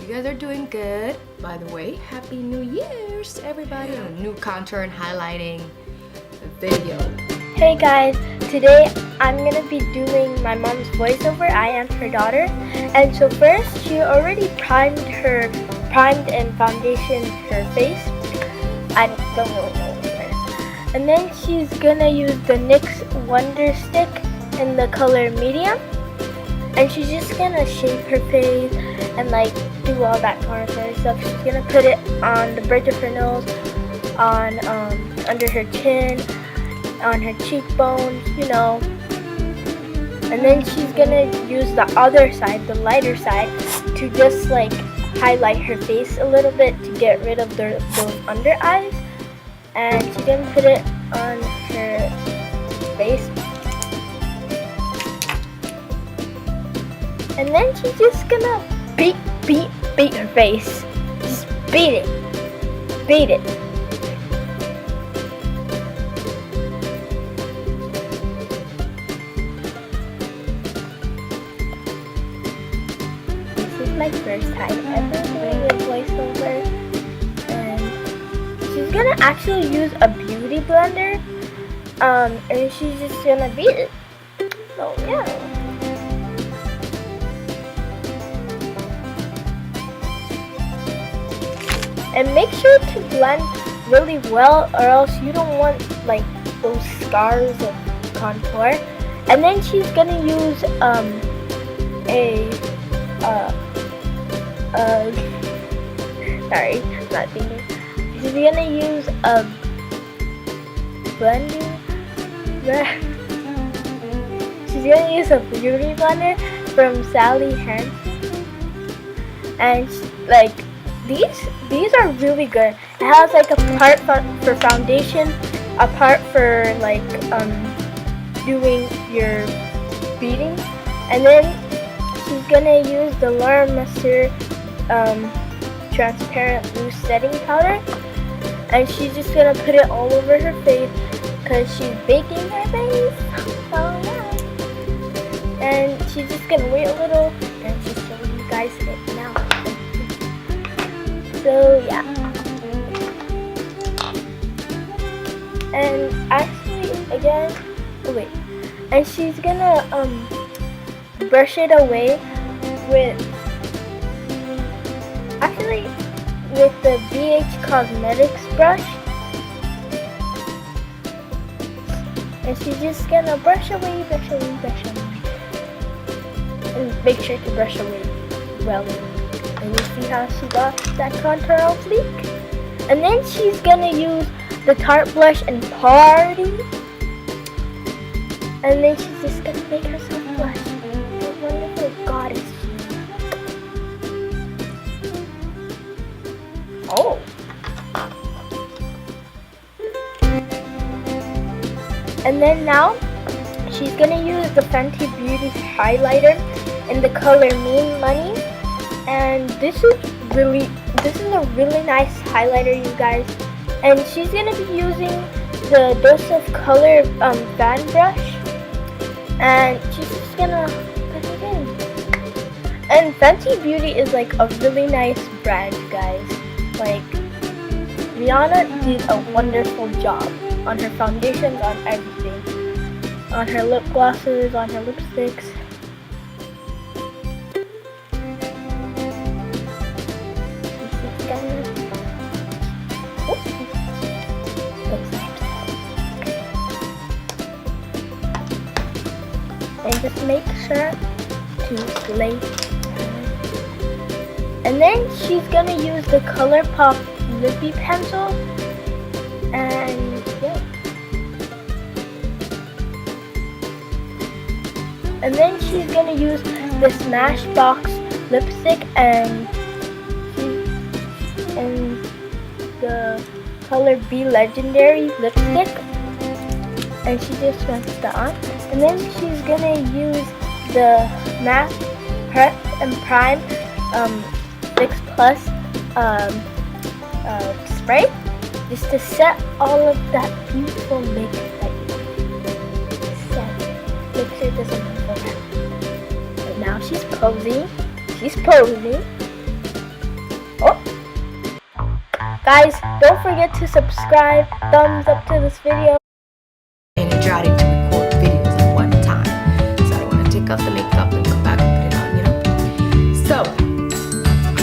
you guys are doing good. By the way, Happy New Year's to everybody on a new contour and highlighting video. Hey guys, today I'm gonna be doing my mom's voiceover. I am her daughter. And so first, she already primed and foundation her face. I don't really know what it is. And then she's gonna use the NYX Wonder Stick in the color medium. And she's just gonna shape her face and like do all that kind of stuff. She's gonna put it on the bridge of her nose, on under her chin, on her cheekbones, you know. And then she's gonna use the other side, the lighter side, to just like highlight her face a little bit to get rid of those under eyes. And she's gonna put it on her face. And then she's just gonna beat her face. Just beat it. Beat it. This is my first time ever doing a voiceover. And she's gonna actually use a beauty blender. And she's just gonna beat it. So yeah. And make sure to blend really well, or else you don't want like those scars of contour. And then she's gonna use sorry, not thinking. She's gonna use a blending. She's gonna use a beauty blender from Sally Hansen, and like. These are really good. It has like a part for foundation, a part for like doing your beading, and then she's gonna use the Laura Mercier transparent loose setting powder, and she's just gonna put it all over her face because she's baking her face. Oh yeah. And she's just gonna wait a little, and she's showing you guys it now. So yeah, and actually again, and she's gonna brush it away with the BH Cosmetics brush, and she's just gonna brush away, and make sure to brush away well. And you see how she got that contour on fleek? And then she's gonna use the Tarte blush and party. And then she's just gonna make herself blush. What a wonderful goddess she is. Oh. And then now she's gonna use the Fenty Beauty highlighter in the color Mean Money. And this is a really nice highlighter, you guys. And she's gonna be using the Dose of Color fan brush, and she's just gonna put it in. And Fenty Beauty is like a really nice brand, you guys. Like Rihanna did a wonderful job on her foundations, on everything, on her lip glosses, on her lipsticks. And just make sure to lay. And then she's gonna use the ColourPop Lippy pencil, and yeah. And then she's gonna use the Smashbox lipstick and the color Be Legendary lipstick, and she just wants that on. And then she's gonna use the MAC Prep and Prime 6 Plus spray, just to set all of that beautiful makeup that you set. Make sure it doesn't move around. But now she's posing. Guys, don't forget to subscribe, thumbs up to this video. And trying to record videos at one time. So I don't want to take off the makeup and